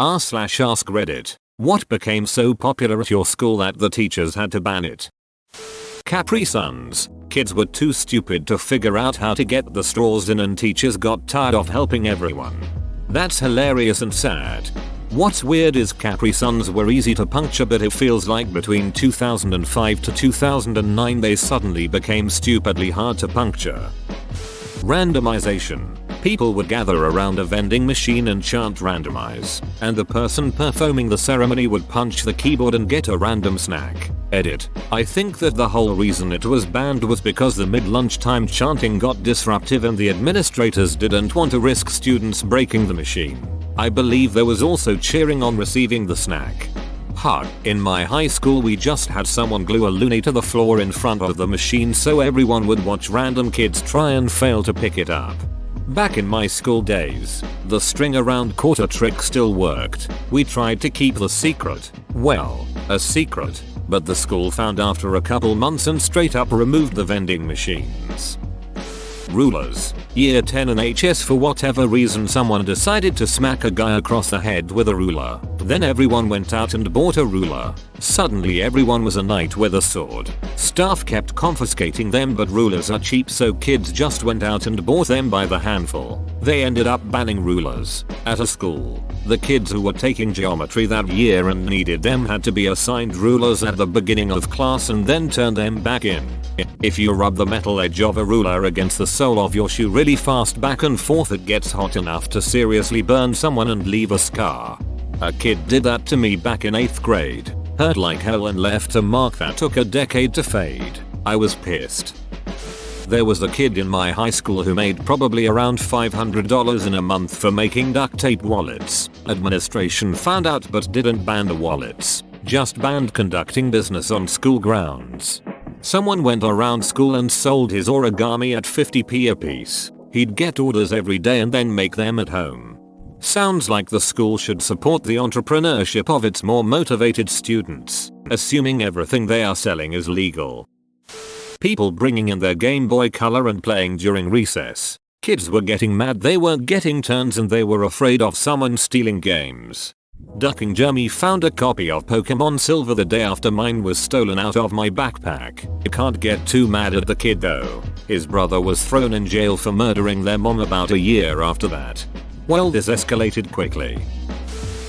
r/ask Reddit. What became so popular at your school that the teachers had to ban it? Capri Suns. Kids were too stupid to figure out how to get the straws in and teachers got tired of helping everyone. That's hilarious and sad. What's weird is Capri Suns were easy to puncture, but it feels like between 2005 to 2009 they suddenly became stupidly hard to puncture. Randomization. People would gather around a vending machine and chant randomize, and the person performing the ceremony would punch the keyboard and get a random snack. Edit. I think that the whole reason it was banned was because the mid-lunchtime chanting got disruptive and the administrators didn't want to risk students breaking the machine. I believe there was also cheering on receiving the snack. In my high school we just had someone glue a loonie to the floor in front of the machine so everyone would watch random kids try and fail to pick it up. Back in my school days, the string around quarter trick still worked. We tried to keep the secret, well, a secret, but the school found after a couple months and straight up removed the vending machines. Rulers. Year 10 and HS, for whatever reason someone decided to smack a guy across the head with a ruler. Then everyone went out and bought a ruler. Suddenly everyone was a knight with a sword. Staff kept confiscating them, but rulers are cheap, so kids just went out and bought them by the handful. They ended up banning rulers at a school. The kids who were taking geometry that year and needed them had to be assigned rulers at the beginning of class and then turn them back in. If you rub the metal edge of a ruler against the sole of your shoe really fast back and forth, it gets hot enough to seriously burn someone and leave a scar. A kid did that to me back in 8th grade. Hurt like hell and left a mark that took a decade to fade. I was pissed. There was a kid in my high school who made probably around $500 in a month for making duct tape wallets. Administration found out but didn't ban the wallets, just banned conducting business on school grounds. Someone went around school and sold his origami at 50p a piece. He'd get orders every day and then make them at home. Sounds like the school should support the entrepreneurship of its more motivated students, assuming everything they are selling is legal. People bringing in their Game Boy Color and playing during recess. Kids were getting mad they weren't getting turns and they were afraid of someone stealing games. Ducking Jeremy found a copy of Pokemon Silver the day after mine was stolen out of my backpack. You can't get too mad at the kid though. His brother was thrown in jail for murdering their mom about a year after that. Well, this escalated quickly.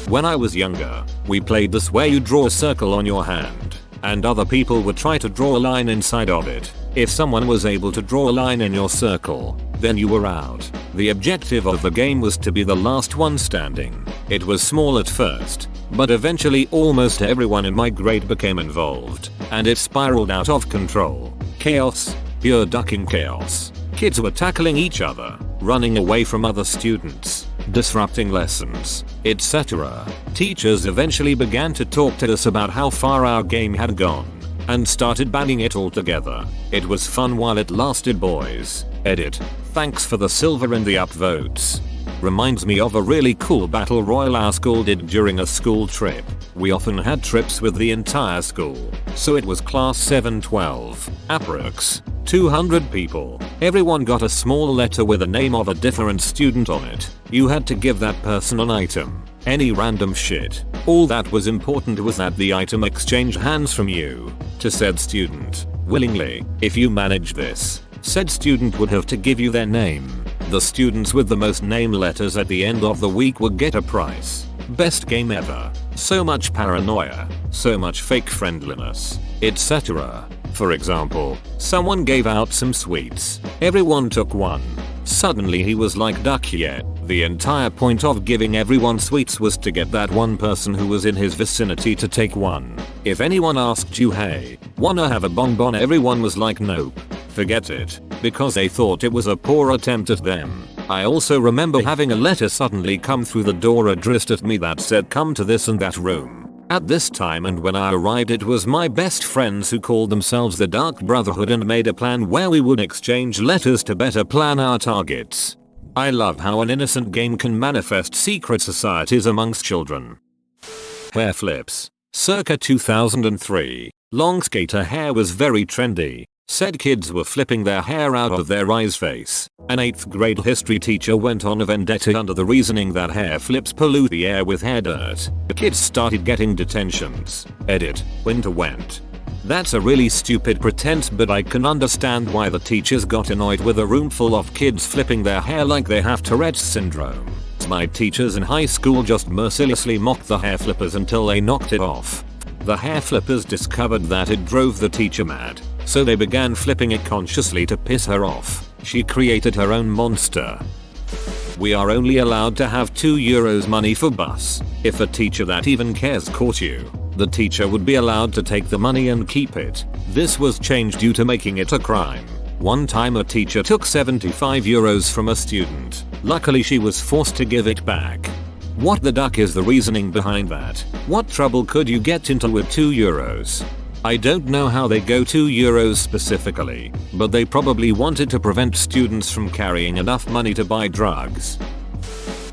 When I was younger, we played this where you draw a circle on your hand, and other people would try to draw a line inside of it. If someone was able to draw a line in your circle, then you were out. The objective of the game was to be the last one standing. It was small at first, but eventually almost everyone in my grade became involved, and it spiraled out of control. Chaos, pure ducking chaos. Kids were tackling each other, running away from other students, disrupting lessons, etc. Teachers eventually began to talk to us about how far our game had gone, and started banning it altogether. It was fun while it lasted, boys. Edit. Thanks for the silver and the upvotes. Reminds me of a really cool battle royale our school did during a school trip. We often had trips with the entire school, so it was class 712, approx. 200 people. Everyone got a small letter with the name of a different student on it. You had to give that person an item. Any random shit. All that was important was that the item exchange hands from you to said student willingly. If you managed this, said student would have to give you their name. The students with the most name letters at the end of the week would get a prize. Best game ever. So much paranoia, so much fake friendliness, etc. For example, someone gave out some sweets. Everyone took one. Suddenly he was like, duck yeah. The entire point of giving everyone sweets was to get that one person who was in his vicinity to take one. If anyone asked you, hey, wanna have a bonbon, everyone was like, nope, forget it, because they thought it was a poor attempt at them. I also remember having a letter suddenly come through the door addressed at me that said, come to this and that room at this time, and when I arrived it was my best friends who called themselves the Dark Brotherhood and made a plan where we would exchange letters to better plan our targets. I love how an innocent game can manifest secret societies amongst children. Hair flips. Circa 2003, long skater hair was very trendy, Said kids were flipping their hair out of their eyes face. An 8th grade history teacher went on a vendetta under the reasoning that hair flips pollute the air with hair dirt. The kids started getting detentions. Edit. Winter went. That's a really stupid pretense, but I can understand why the teachers got annoyed with a room full of kids flipping their hair like they have Tourette's syndrome. My teachers in high school just mercilessly mocked the hair flippers until they knocked it off. The hair flippers discovered that it drove the teacher mad, so they began flipping it consciously to piss her off. She created her own monster. We are only allowed to have €2 money for bus. If a teacher that even cares caught you, the teacher would be allowed to take the money and keep it. This was changed due to making it a crime. One time a teacher took €75 from a student. Luckily she was forced to give it back. What the duck is the reasoning behind that? What trouble could you get into with €2? I don't know how they go €2 specifically, but they probably wanted to prevent students from carrying enough money to buy drugs.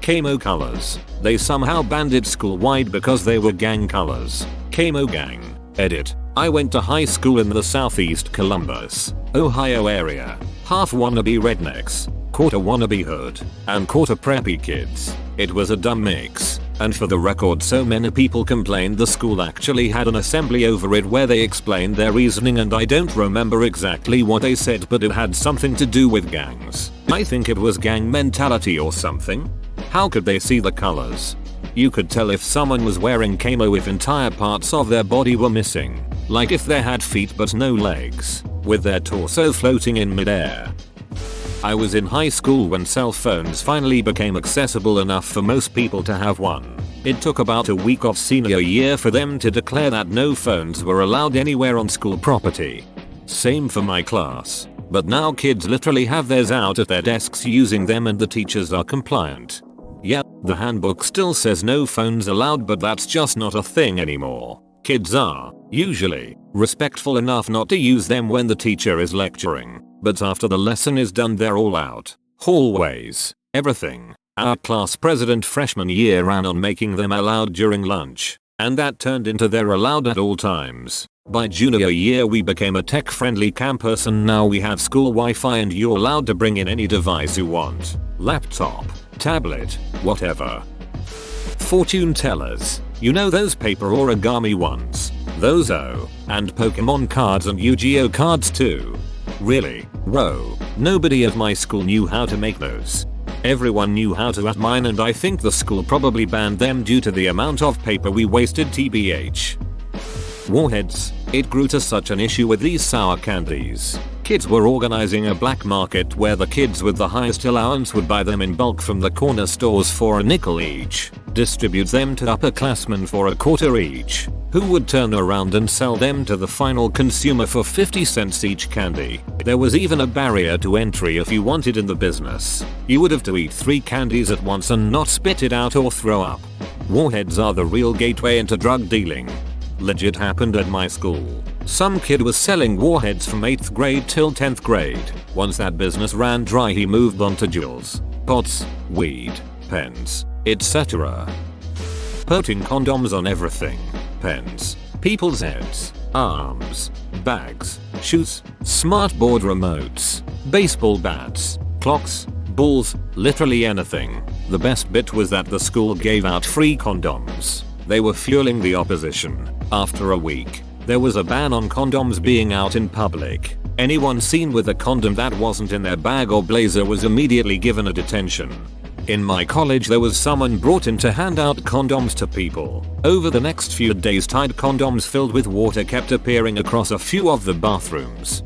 Camo colors. They somehow banned it school-wide because they were gang colors. Camo gang. Edit. I went to high school in the southeast Columbus, Ohio area. Half wannabe rednecks, quarter wannabe hood, and quarter preppy kids. It was a dumb mix. And for the record, so many people complained the school actually had an assembly over it where they explained their reasoning, and I don't remember exactly what they said, but it had something to do with gangs. I think it was gang mentality or something. How could they see the colors? You could tell if someone was wearing camo if entire parts of their body were missing, like if they had feet but no legs, with their torso floating in midair. I was in high school when cell phones finally became accessible enough for most people to have one. It took about a week of senior year for them to declare that no phones were allowed anywhere on school property. Same for my class. But now kids literally have theirs out at their desks using them, and the teachers are compliant. Yeah, the handbook still says no phones allowed, but that's just not a thing anymore. Kids are, usually, respectful enough not to use them when the teacher is lecturing. But after the lesson is done they're all out. Hallways, everything. Our class president freshman year ran on making them allowed during lunch, and that turned into they're allowed at all times. By junior year we became a tech-friendly campus, and now we have school Wi-Fi and you're allowed to bring in any device you want. Laptop, tablet, whatever. Fortune tellers. You know those paper origami ones? Those and Pokemon cards and Yu-Gi-Oh cards too. Really? Whoa. Nobody at my school knew how to make those. Everyone knew how to at mine, and I think the school probably banned them due to the amount of paper we wasted tbh. Warheads. It grew to such an issue with these sour candies. Kids were organizing a black market where the kids with the highest allowance would buy them in bulk from the corner stores for a nickel each, distribute them to upperclassmen for a quarter each, who would turn around and sell them to the final consumer for 50 cents each candy. There was even a barrier to entry if you wanted in the business. You would have to eat 3 candies at once and not spit it out or throw up. Warheads are the real gateway into drug dealing. Legit happened at my school. Some kid was selling warheads from 8th grade till 10th grade. Once that business ran dry he moved on to jewels, pots, weed, pens, etc. Putting condoms on everything. Pens, people's heads, arms, bags, shoes, smartboard remotes, baseball bats, clocks, balls, literally anything. The best bit was that the school gave out free condoms. They were fueling the opposition. After a week, there was a ban on condoms being out in public. Anyone seen with a condom that wasn't in their bag or blazer was immediately given a detention. In my college there was someone brought in to hand out condoms to people. Over the next few days Tide condoms filled with water kept appearing across a few of the bathrooms.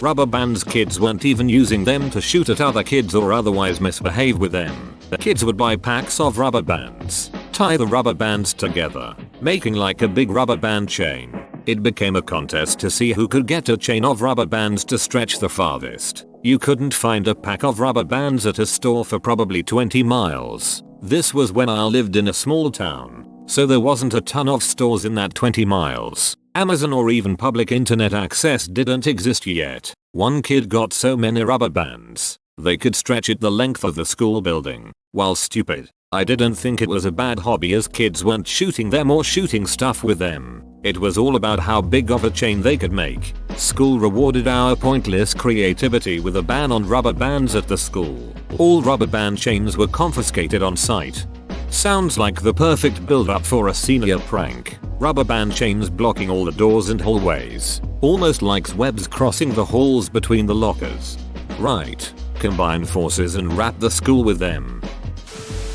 Rubber bands. Kids weren't even using them to shoot at other kids or otherwise misbehave with them. The kids would buy packs of rubber bands, tie the rubber bands together, making like a big rubber band chain. It became a contest to see who could get a chain of rubber bands to stretch the farthest. You couldn't find a pack of rubber bands at a store for probably 20 miles. This was when I lived in a small town, so there wasn't a ton of stores in that 20 miles. Amazon or even public internet access didn't exist yet. One kid got so many rubber bands, they could stretch it the length of the school building. While stupid, I didn't think it was a bad hobby as kids weren't shooting them or shooting stuff with them. It was all about how big of a chain they could make. School rewarded our pointless creativity with a ban on rubber bands at the school. All rubber band chains were confiscated on site. Sounds like the perfect build-up for a senior prank. Rubber band chains blocking all the doors and hallways. Almost like webs crossing the halls between the lockers. Right. Combine forces and wrap the school with them.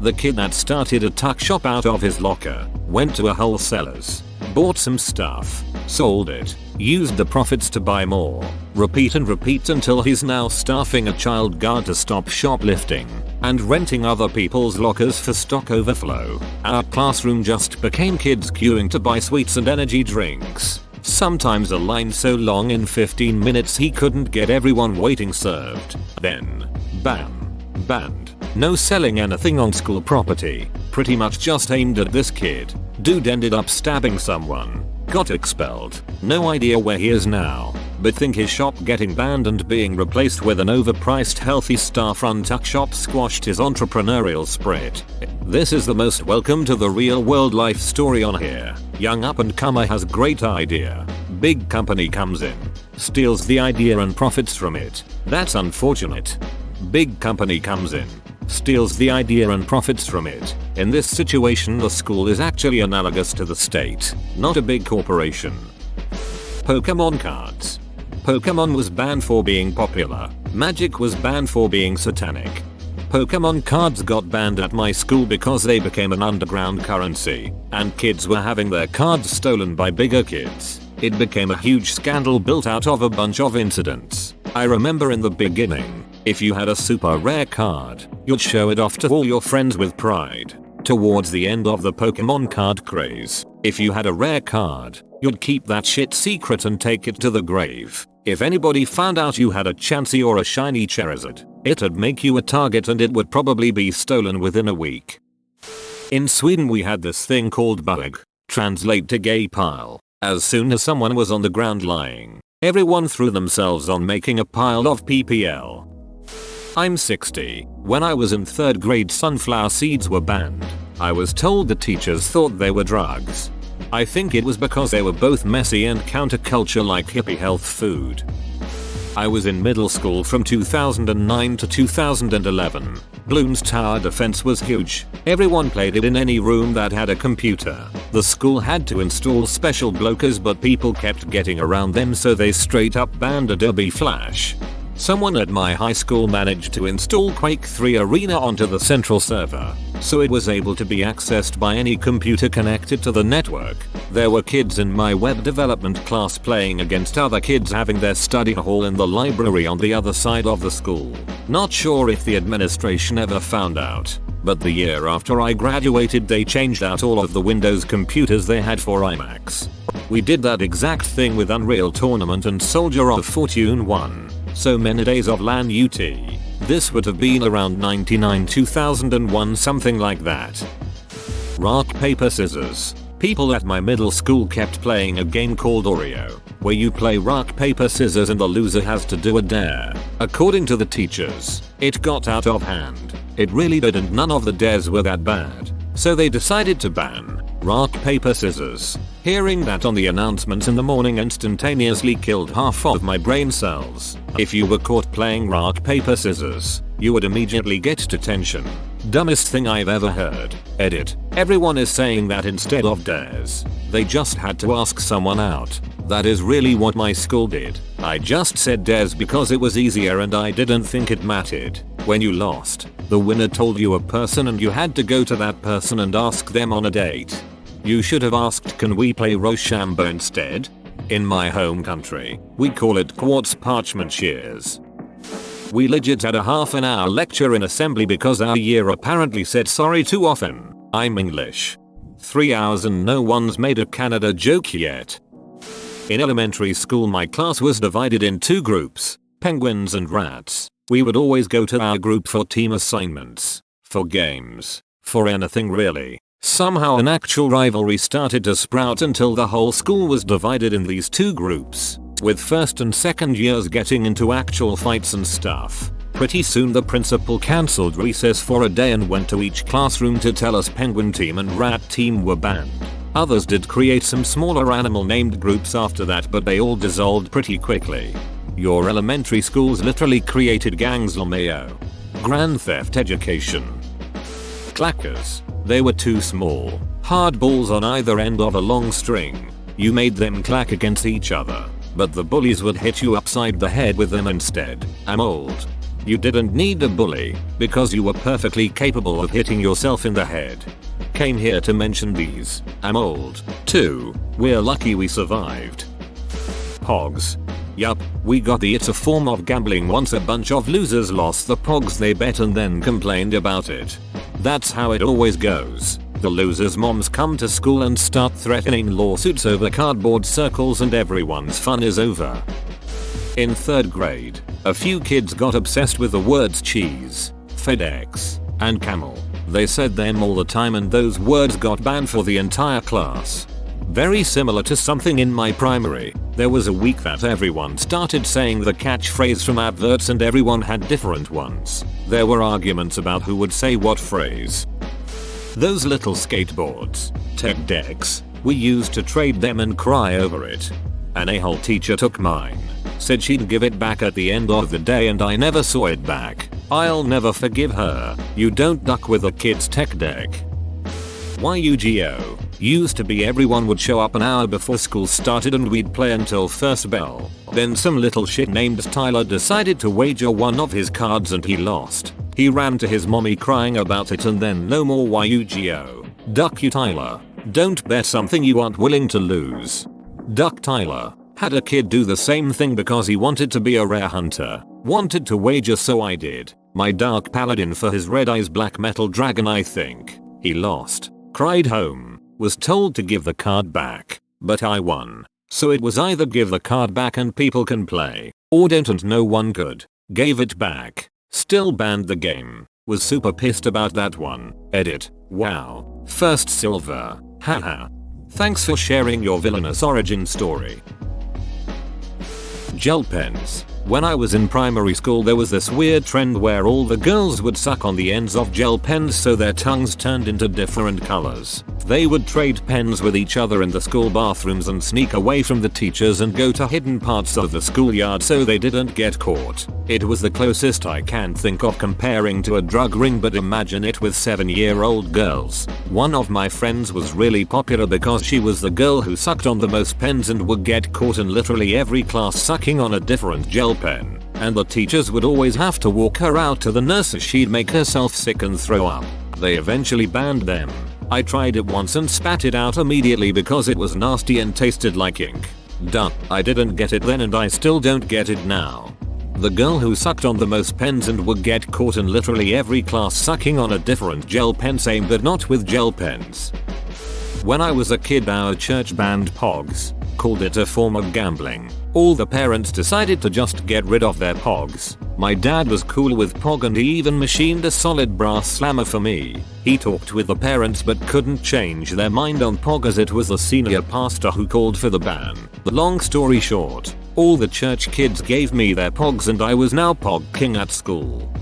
The kid that started a tuck shop out of his locker went to a wholesaler's, bought some stuff, sold it, used the profits to buy more, repeat and repeat until he's now staffing a child guard to stop shoplifting, and renting other people's lockers for stock overflow. Our classroom just became kids queuing to buy sweets and energy drinks. Sometimes a line so long in 15 minutes he couldn't get everyone waiting served. Then, bam, banned. No selling anything on school property. Pretty much just aimed at this kid. Dude ended up stabbing someone. Got expelled. No idea where he is now. But think his shop getting banned and being replaced with an overpriced healthy staff-run tuck shop squashed his entrepreneurial spirit. This is the most welcome to the real world life story on here. Young up-and-comer has great idea. Big company comes in. Steals the idea and profits from it. That's unfortunate. Big company comes in. Steals the idea and profits from it. In this situation the school is actually analogous to the state, not a big corporation. Pokemon cards. Pokemon was banned for being popular. Magic was banned for being satanic. Pokemon cards got banned at my school because they became an underground currency, and kids were having their cards stolen by bigger kids. It became a huge scandal built out of a bunch of incidents. I remember in the beginning, if you had a super rare card, you'd show it off to all your friends with pride. Towards the end of the Pokemon card craze, if you had a rare card, you'd keep that shit secret and take it to the grave. If anybody found out you had a Chansey or a shiny Charizard, it'd make you a target and it would probably be stolen within a week. In Sweden we had this thing called bug, translate to gay pile. As soon as someone was on the ground lying, everyone threw themselves on making a pile of PPL. I'm 60. When I was in 3rd grade sunflower seeds were banned. I was told the teachers thought they were drugs. I think it was because they were both messy and counterculture like hippie health food. I was in middle school from 2009 to 2011. Bloons Tower Defense was huge. Everyone played it in any room that had a computer. The school had to install special blockers but people kept getting around them so they straight up banned Adobe Flash. Someone at my high school managed to install Quake 3 Arena onto the central server, so it was able to be accessed by any computer connected to the network. There were kids in my web development class playing against other kids having their study hall in the library on the other side of the school. Not sure if the administration ever found out, but the year after I graduated they changed out all of the Windows computers they had for iMacs. We did that exact thing with Unreal Tournament and Soldier of Fortune 1. So many days of LAN UT. This would have been around 99-2001 something like that. Rock paper scissors. People at my middle school kept playing a game called Oreo, where you play rock paper scissors and the loser has to do a dare. According to the teachers, it got out of hand. It really did and none of the dares were that bad. So they decided to ban rock paper scissors. Hearing that on the announcements in the morning instantaneously killed half of my brain cells. If you were caught playing rock paper scissors, you would immediately get detention. Dumbest thing I've ever heard. Edit. Everyone is saying that instead of dares. They just had to ask someone out. That is really what my school did. I just said dares because it was easier and I didn't think it mattered. When you lost, the winner told you a person and you had to go to that person and ask them on a date. You should have asked, can we play Rochambeau instead? In my home country, we call it quartz parchment shears. We legit had a half an hour lecture in assembly because our year apparently said sorry too often. I'm English. 3 hours and no one's made a Canada joke yet. In elementary school my class was divided in 2 groups, penguins and rats. We would always go to our group for team assignments, for games, for anything really. Somehow an actual rivalry started to sprout until the whole school was divided in these 2 groups, with 1st and 2nd years getting into actual fights and stuff. Pretty soon the principal cancelled recess for a day and went to each classroom to tell us penguin team and rat team were banned. Others did create some smaller animal named groups after that, but they all dissolved pretty quickly. Your elementary schools literally created gangs. LMAO. Grand Theft Education. Clackers. They were too small. Hard balls on either end of a long string. You made them clack against each other, but the bullies would hit you upside the head with them instead. I'm old. You didn't need a bully, because you were perfectly capable of hitting yourself in the head. Came here to mention these. I'm old, too. We're lucky we survived. Pogs. Yup, we got the it's a form of gambling. Once a bunch of losers lost the pogs they bet and then complained about it. That's how it always goes. The losers' moms come to school and start threatening lawsuits over cardboard circles and everyone's fun is over. In 3rd grade, a few kids got obsessed with the words cheese, FedEx, and camel. They said them all the time and those words got banned for the entire class. Very similar to something in my primary, there was a week that everyone started saying the catchphrase from adverts and everyone had different ones. There were arguments about who would say what phrase. Those little skateboards, tech decks, we used to trade them and cry over it. An a-hole teacher took mine, said she'd give it back at the end of the day and I never saw it back. I'll never forgive her. You don't duck with a kid's tech deck. YUGO. Used to be everyone would show up an hour before school started and we'd play until first bell. Then some little shit named Tyler decided to wager one of his cards and he lost. He ran to his mommy crying about it and then no more YUGO. Duck you Tyler. Don't bet something you aren't willing to lose. Duck Tyler. Had a kid do the same thing because he wanted to be a rare hunter. Wanted to wager so I did. My dark paladin for his red eyes black metal dragon I think. He lost. Cried home. Was told to give the card back. But I won. So it was either give the card back and people can play, or don't and no one could. Gave it back. Still banned the game. Was super pissed about that one. Edit. Wow. First silver. Haha. Thanks for sharing your villainous origin story. Gel pens. When I was in primary school there was this weird trend where all the girls would suck on the ends of gel pens so their tongues turned into different colors. They would trade pens with each other in the school bathrooms and sneak away from the teachers and go to hidden parts of the schoolyard so they didn't get caught. It was the closest I can think of comparing to a drug ring, but imagine it with 7-year-old girls. One of my friends was really popular because she was the girl who sucked on the most pens and would get caught in literally every class sucking on a different gel pen. And the teachers would always have to walk her out to the nurse as she'd make herself sick and throw up. They eventually banned them. I tried it once and spat it out immediately because it was nasty and tasted like ink. Done. I didn't get it then and I still don't get it now. The girl who sucked on the most pens and would get caught in literally every class sucking on a different gel pen, same but not with gel pens. When I was a kid our church banned pogs. Called it a form of gambling. All the parents decided to just get rid of their pogs. My dad was cool with pog and he even machined a solid brass slammer for me. He talked with the parents but couldn't change their mind on pog as it was the senior pastor who called for the ban. The long story short, all the church kids gave me their pogs and I was now pog king at school.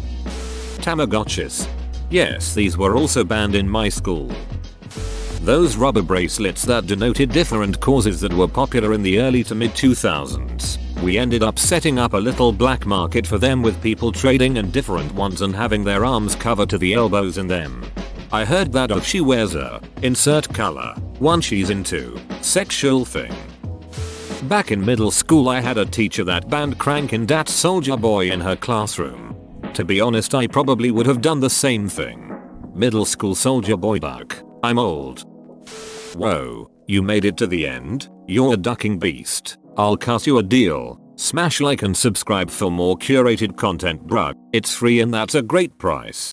Tamagotchis. Yes, these were also banned in my school. Those rubber bracelets that denoted different causes that were popular in the early to mid 2000s. We ended up setting up a little black market for them with people trading in different ones and having their arms covered to the elbows in them. I heard that if she wears a insert color one she's into sexual thing. Back in middle school I had a teacher that banned crankin' dat soldier boy in her classroom. To be honest I probably would have done the same thing. Middle school soldier boy duck. I'm old. Whoa, you made it to the end? You're a ducking beast. I'll cut you a deal. Smash like and subscribe for more curated content bruh. It's free and that's a great price.